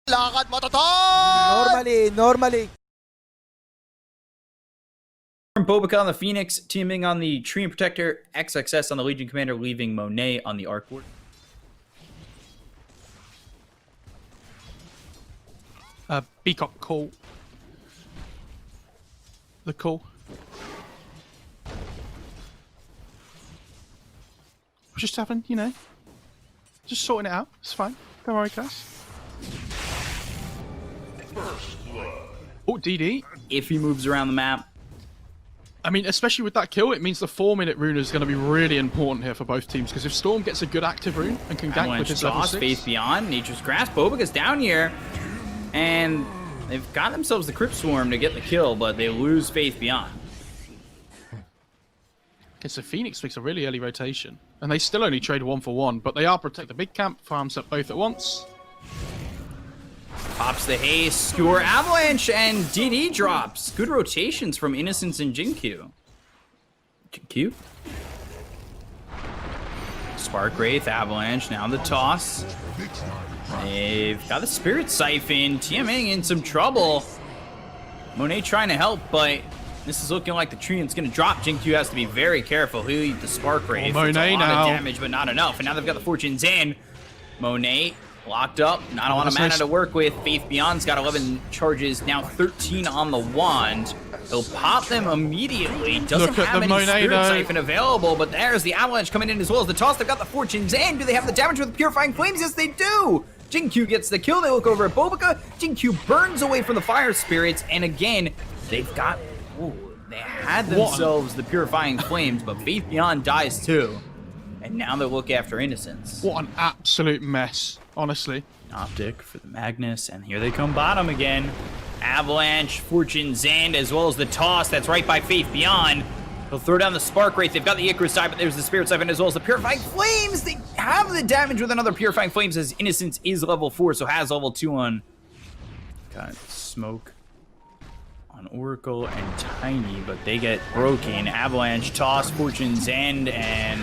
Lakad mo, Toton! Normally. Bobica on the Phoenix, teaming on the Tree and Protector, XXS on the Legion Commander, leaving Monet on the Arc Ward. Beacop call. The call. We're just having, you know, just sorting it out. It's fine. Don't worry, guys. Oh, DD. If he moves around the map. I mean, especially with that kill, it means the 4-minute rune is going to be really important here for both teams, because if Storm gets a good active rune and can gank with his level 6... Faith Beyond, Nature's Grasp, Bobica's down here, and they've got themselves the Crypt Swarm to get the kill, but they lose Faith Beyond. Okay, so Phoenix makes a really early rotation, and they still only trade 1-for-1, but they are protect the big camp, farms up both at once. Pops the haste, Skewer Avalanche, and DD drops. Good rotations from Innocence and Jinkyu. Jinkyu? Spark Wraith, Avalanche, now the toss. They've got the Spirit Siphon, TMing in some trouble. Monet trying to help, but this is looking like the Treant's going to drop. Jinkyu has to be very careful. He'll eat the Spark Wraith. Monet it's a lot now. of damage, but not enough. And now they've got the Fortune's in. Monet locked up, not a lot of mana to work with. Faith Beyond's got 11 charges, now 13 on the wand. He'll pop them immediately. Doesn't have any Spirit Siphon available, but there's the Avalanche coming in as well as the toss. They've got the Fortune's in. Do they have the damage with the Purifying Flames? Yes, they do! Jinkyu gets the kill. They look over at Bobica. Jinkyu burns away from the Fire Spirits, and again, they've got... Ooh, they had themselves the Purifying Flames, but Faith Beyond dies too. And now they look after Innocence. What an absolute mess, honestly. Optic for the Magnus, and here they come bottom again. Avalanche, Fortune's End, as well as the toss. That's right by Faith Beyond. They'll throw down the Spark Wraith. They've got the Icarus side, but there's the Spirit Siphon as well as the Purifying Flames. They have the damage with another Purifying Flames as Innocence is level 4, so has level 2 on. Got Smoke on Oracle and Tiny, but they get broken. Avalanche, toss, Fortune's End, and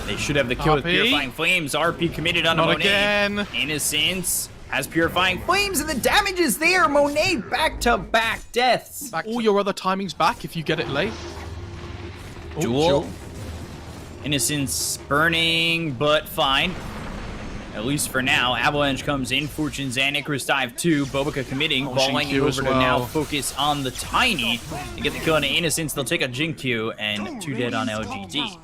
they should have the kill with Purifying Flames. RP committed on Monet. Again. Innocence has Purifying Flames, and the damage is there. Monet back-to-back deaths. All your other timings back if you get it late. Duel. Innocence burning, but fine. At least for now. Avalanche comes in. Fortune's and Icarus dive 2. Bobica committing. Balling it over to now focus on the Tiny. To get the kill on Innocence, they'll take a Jinkyu and 2 dead on LGD.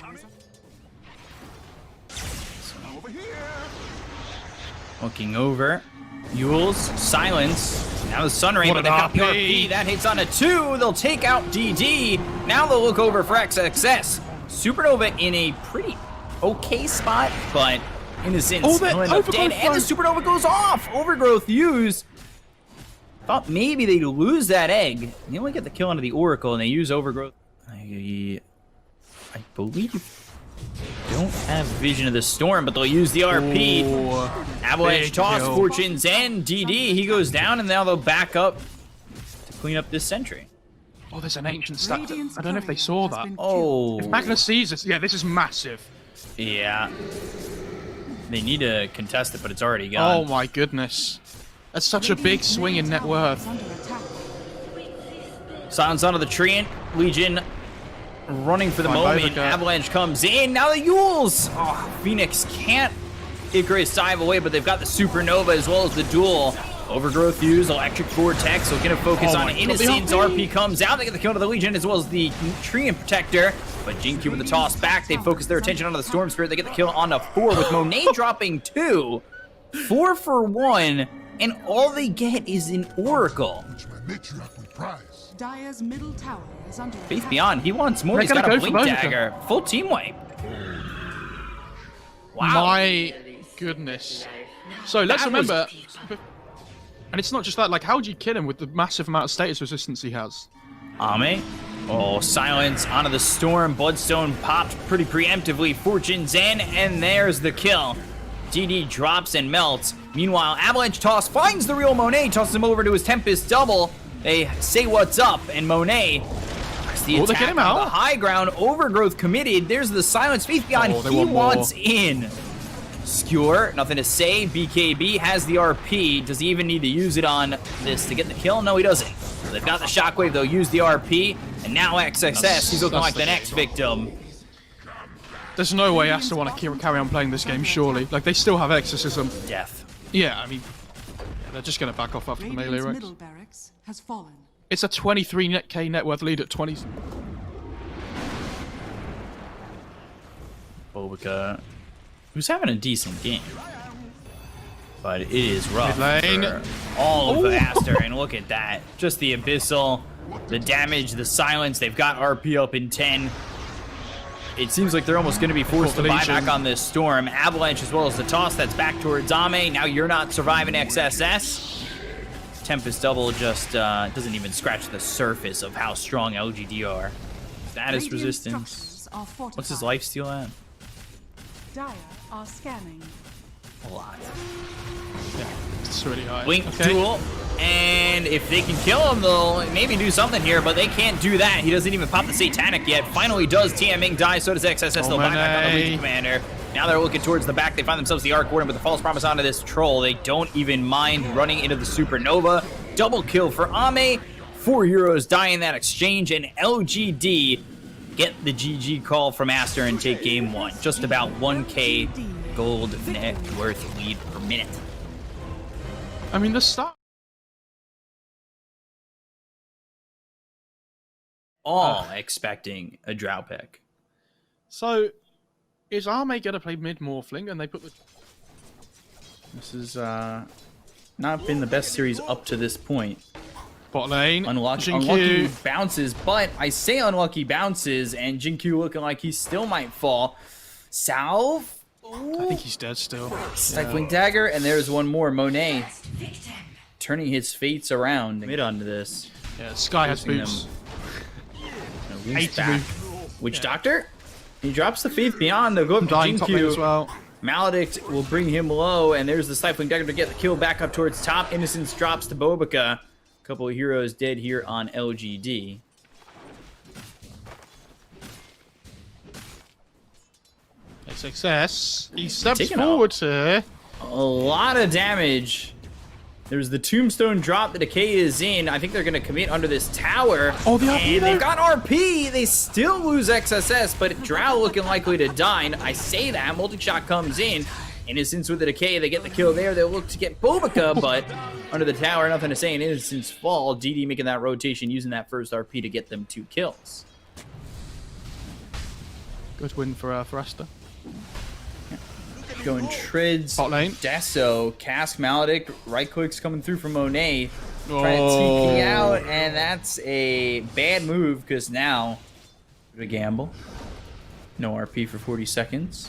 Looking over. Yules, Silence. Now the Sunray, but they've got PRP. That hits on a 2. They'll take out DD. Now they'll look over for XXS. Supernova in a pretty okay spot, but Innocence will end up dead. And the Supernova goes off. Overgrowth used. Thought maybe they'd lose that egg. They only get the kill onto the Oracle, and they use Overgrowth. I believe don't have Vision of the Storm, but they'll use the RP. Ooh, Avalanche toss, Fortune's End, DD. He goes down, and now they'll back up to clean up this sentry. Oh, there's an ancient stack. I don't know if they saw that. Oh. If Magnus sees this, yeah, this is massive. Yeah. They need to contest it, but it's already gone. Oh my goodness. That's such a big swing in net worth. Silence onto the Treant. Legion running for the moment. Avalanche comes in. Now the Yules. Oh, Phoenix can't Icarus dive away, but they've got the Supernova as well as the duel. Overgrowth used. Electric Vortex. So going to focus on Innocence. RP comes out. They get the kill to the Legion as well as the Tree and Protector. But Jinkyu with the toss back. They focus their attention onto the Storm Spirit. They get the kill on a 4 with Monet dropping 2. 4 for 1. And all they get is an Oracle. Dire's middle tower is under attack. Faith Beyond, he wants more. He's got a Blink Dagger. Full team wipe. Wow. My goodness. So let's remember, and it's not just that, like, how would you kill him with the massive amount of status resistance he has? Ame. Oh, Silence onto the Storm. Bloodstone popped pretty preemptively. Fortune's in, and there's the kill. DD drops and melts. Meanwhile, Avalanche toss finds the real Monet, tosses him over to his Tempest double. They say what's up, and Monet the attack on the high ground. Overgrowth committed. There's the Silence. Faith Beyond, he wants in. Skewer, nothing to say. BKB has the RP. Does he even need to use it on this to get the kill? No, he doesn't. They've got the shockwave, they'll use the RP, and now XXS, he's looking like the next victim. There's no way Aster want to carry on playing this game, surely. Like, they still have exorcism. Death. Yeah, I mean, they're just going to back off after the melee Radiant's Rex. middle barracks has fallen. It's a 23k net worth lead at 20. Bobica, who's having a decent game. But it is rough Mid-lane. for all of the Aster, and look at that. Just the Abyssal, the damage, the silence. They've got RP up in 10. It seems like they're almost going to be forced to buy back on this Storm. Avalanche as well as the toss. That's back towards Ame. Now you're not surviving XSS. Tempest Double just doesn't even scratch the surface of how strong LGD are. Status Radiant resistance. structures are fortified. What's his lifesteal at? Dire are scanning. A lot. Yeah, it's really high. Blink duel. And if they can kill him, they'll maybe do something here, but they can't do that. He doesn't even pop the Satanic yet. Finally does TMing die, so does XSS. They'll buy back on the Legion Commander. Now they're looking towards the back. They find themselves the Arc Warden, but the false promise onto this Troll. They don't even mind running into the Supernova. Double kill for Ame. 4 heroes die in that exchange, and LGD get the GG call from Aster and take game 1. Just about 1k gold net worth lead per minute. I mean, the start. All expecting a Drow pick. So, is Ame going to play mid Morphling and they put the... This has not been the best series up to this point. Bot lane. Unlucky bounces, but I say unlucky bounces, and Jinkyu looking like he still might fall. Salve? I think he's dead still. Stifling Dagger, and there's one more. Monet turning his fates around. Mid onto this. Yeah, Sky has boots. Back. Witch Doctor? He drops the Faith Beyond. They'll go up to Dying top lane as Jinkyu. well. Maledict will bring him low, and there's the Stifling Dagger to get the kill back up towards top. Innocence drops to Bobica. A couple of heroes dead here on LGD. A success. He steps Taking forward here. A lot of damage. There's the Tombstone drop. The Decay is in. I think they're going to commit under this tower. Oh, the RP and there? they've got RP. They still lose XSS, but Drow looking likely to die. And I say that. Multi-shot comes in. Innocence with the Decay. They get the kill there. They'll look to get Bobica, but under the tower, nothing to say. And Innocence fall. DD making that rotation, using that first RP to get them 2 kills. Good win for Aster. Going Trids, Bot lane. Deso, Cask Maledict, right clicks coming through from Monet. Trying to TP out, and that's a bad move because now a gamble. No RP for 40 seconds.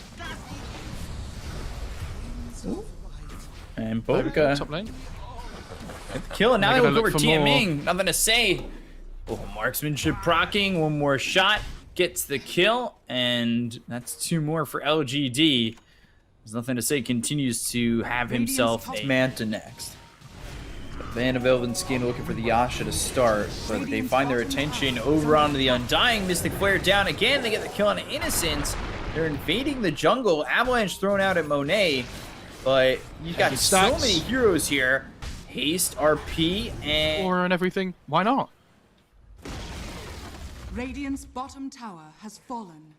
Ooh. And Bobica Top lane. at the kill, and now They're they gonna look over look for more. TMing. Nothing to say. Oh, marksmanship proccing, one more shot, gets the kill, and that's 2 more for LGD. There's nothing to say, continues to have himself a Manta next. Van of Elven Skin looking for the Yasha to start, but they find their attention over onto the Undying. Mystic Flare down again, they get the kill on Innocence. They're invading the jungle, Avalanche thrown out at Monet, but you've got so many heroes here. Haste, RP, and... Aura and everything. Why not? Radiant's bottom tower has fallen.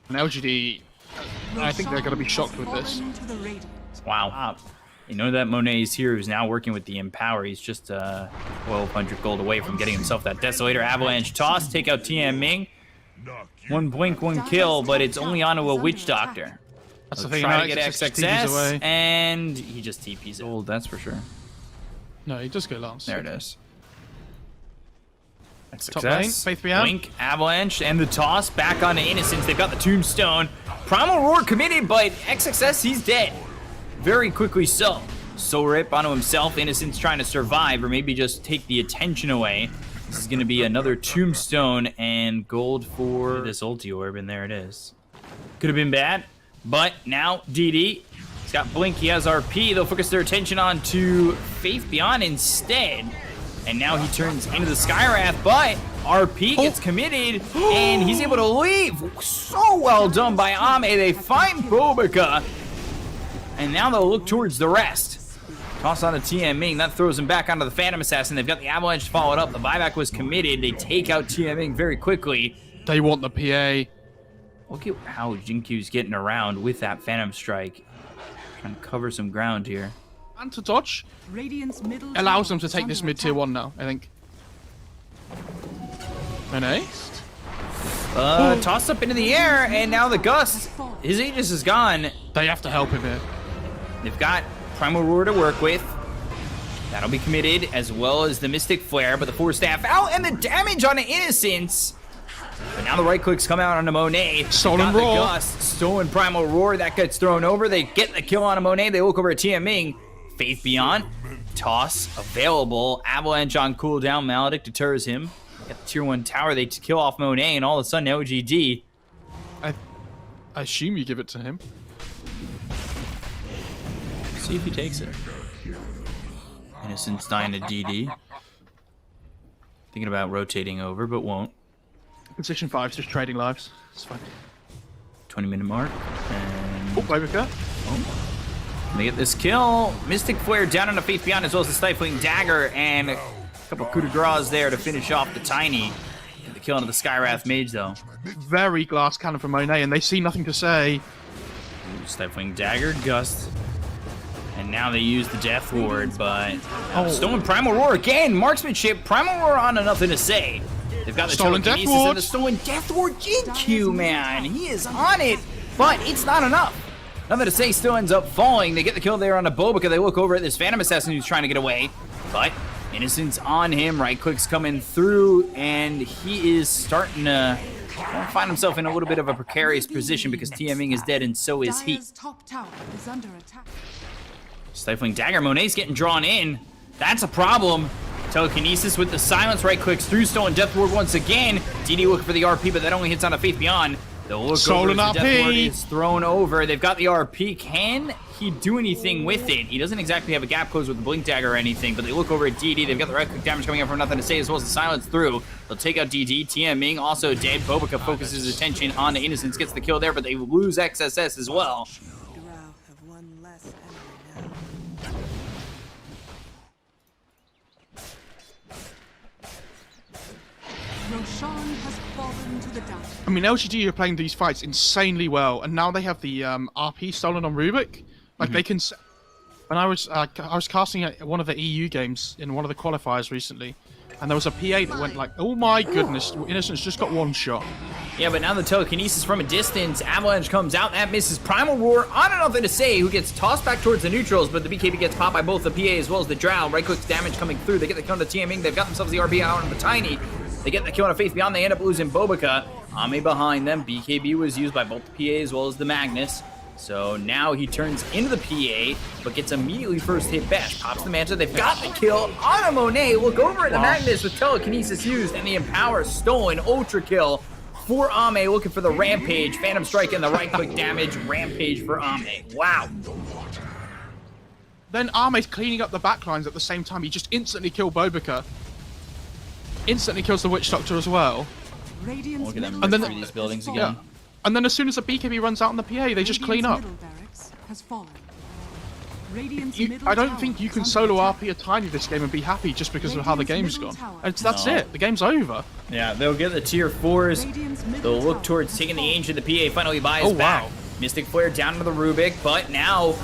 And LGD, I think they're going to be shocked with this. Wow. You know that Monet is here, who's now working with the Empower. He's just 1,200 gold away from getting himself that Desolator. Avalanche toss, take out TM Ming. 1 blink, 1 kill, but it's only onto a Witch Doctor. That's the thing. Try to get XXS XXS, and he just TPs it. Old, that's for sure. No, he does go last. There it is. Top lane, Success. Faith Beyond. Blink, Avalanche, and the toss back onto Innocence. They've got the Tombstone. Primal Roar committed, but XXS, he's dead. Very quickly so. So rip onto himself. Innocence trying to survive, or maybe just take the attention away. This is going to be another Tombstone and gold for this ulti orb, and there it is. Could have been bad, but now DD. He's got Blink, he has RP. They'll focus their attention on to Faith Beyond instead. And now he turns into the Skywrath, but RP gets committed, and he's able to leave. So well done by Ame. They find Bobica, and now they'll look towards the rest. Toss on to TMing. That throws him back onto the Phantom Assassin. They've got the Avalanche to follow it up. The buyback was committed. They take out TMing very quickly. They want the PA. Look at how Jinkyu's getting around with that Phantom Strike. Trying to cover some ground here. And to dodge. Radiant's middle Allows them tower to take is this under mid tier attack. 1 now, I think. An ace? Tossed up into the air, and now the Gust. His Aegis is gone. They have to help him here. They've got Primal Roar to work with. That'll be committed, as well as the Mystic Flare, but the Force Staff out, and the damage on Innocence. But now the right clicks come out on Monet. Stolen Got Roar. the Gust, stolen Primal Roar, that gets thrown over. They get the kill on Monet. They look over at TMing. Faith Beyond, toss available. Avalanche on cooldown. Maledict deters him. Got the tier 1 tower. They kill off Monet, and all of a sudden OGD. I assume you give it to him. See if he takes it. Innocence dying to DD. Thinking about rotating over, but won't. Position 5 is just trading lives. It's fine. 20-minute mark. And Oh, Bobica. they get this kill. Mystic Flare down on the Faith Beyond, as well as the Stifling Dagger, and a couple coup de grace there to finish off the Tiny. Get the kill onto the Skywrath Mage, though. Very glass cannon from Monet, and they see nothing to say. Ooh, Stifling Dagger, Gust. And now they use the Death Ward, but Stolen Primal Roar again. Marksmanship, Primal Roar on to nothing to say. They've got the Stolen Death Telekinesis Ward. and the Stolen Death Ward. Jinky, man, he is on it, but it's not enough. Nothing to say, still ends up falling. They get the kill there on the Bobica. They look over at this Phantom Assassin who's trying to get away, but Innocence on him. Right clicks coming through, and he is starting to find himself in a little bit of a precarious position because TMing is dead and so is he. Dire's top tower is under attack. Stifling Dagger. Monet's getting drawn in. That's a problem. Telekinesis with the silence. Right clicks through. Stolen Death Ward once again. DD looking for the RP, but that only hits on a Faith Beyond. They'll look Stolen over as the RP. Death Ward is thrown over. They've got the RP. Can he do anything with it? He doesn't exactly have a gap close with the Blink Dagger or anything, but they look over at DD. They've got the right click damage coming up from nothing to say, as well as the silence through. They'll take out DD. TMing also dead. Bobica focuses his attention on the Innocence. Gets the kill there, but they lose XSS as well. Have one less enemy now. Roshan has fallen to the dark. I mean, LGD are playing these fights insanely well, and now they have the RP stolen on Rubik. Like they can. And I was casting at one of the EU games in one of the qualifiers recently, and there was a PA that went like, "Oh my goodness, Innocence just got one shot." Yeah, but now the Telekinesis from a distance. Avalanche comes out. That misses. Primal Roar on and nothing to say, who gets tossed back towards the neutrals, but the BKB gets popped by both the PA as well as the Drow. Right clicks damage coming through. They get the kill on the TMing. They've got themselves the RP out on the Tiny. They get the kill on a Faith Beyond. They end up losing Bobica. Ame behind them. BKB was used by both the PA as well as the Magnus. So now he turns into the PA, but gets immediately first hit bash. Pops the Manta. They've got the kill on a Monet. Look over at the Magnus with Telekinesis used, and the Empower stolen. Ultra kill for Ame, looking for the Rampage. Phantom Strike and the right click damage. Rampage for Ame. Wow. Then Ame's cleaning up the backlines at the same time. He just instantly killed Bobica. Instantly kills the Witch Doctor as well. Radiant's Look at them middle rip then- through these buildings has again. fallen. And then as soon as the BKB runs out on the PA, they just clean up. Radiant's middle barracks has fallen. Radiant's middle I don't tower think you is can under solo attack. RP a Tiny this game and be happy just because of how the game's Radiant's gone. middle tower And that's No. it. The game's over. Yeah, they'll get the tier 4s. Radiant's middle They'll look tower towards has taking the fallen. Ancient. The PA finally buys Oh, back. wow. Mystic Flare down to the Rubik, but now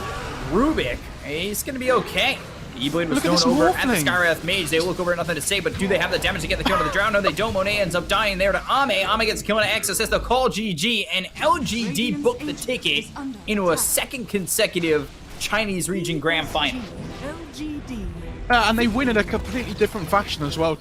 Rubik, he's going to be okay. The E-Blade was Look at this thrown over at the Morphling. Skywrath Mage. They look over at nothing to say, but do they have the damage to get the kill to the Drown? No, they don't. Monet ends up dying there to Ame. Ame gets killed on XSS. They'll call GG, and LGD booked the ticket into a second consecutive Chinese region grand final. LGD. And they win in a completely different fashion as well.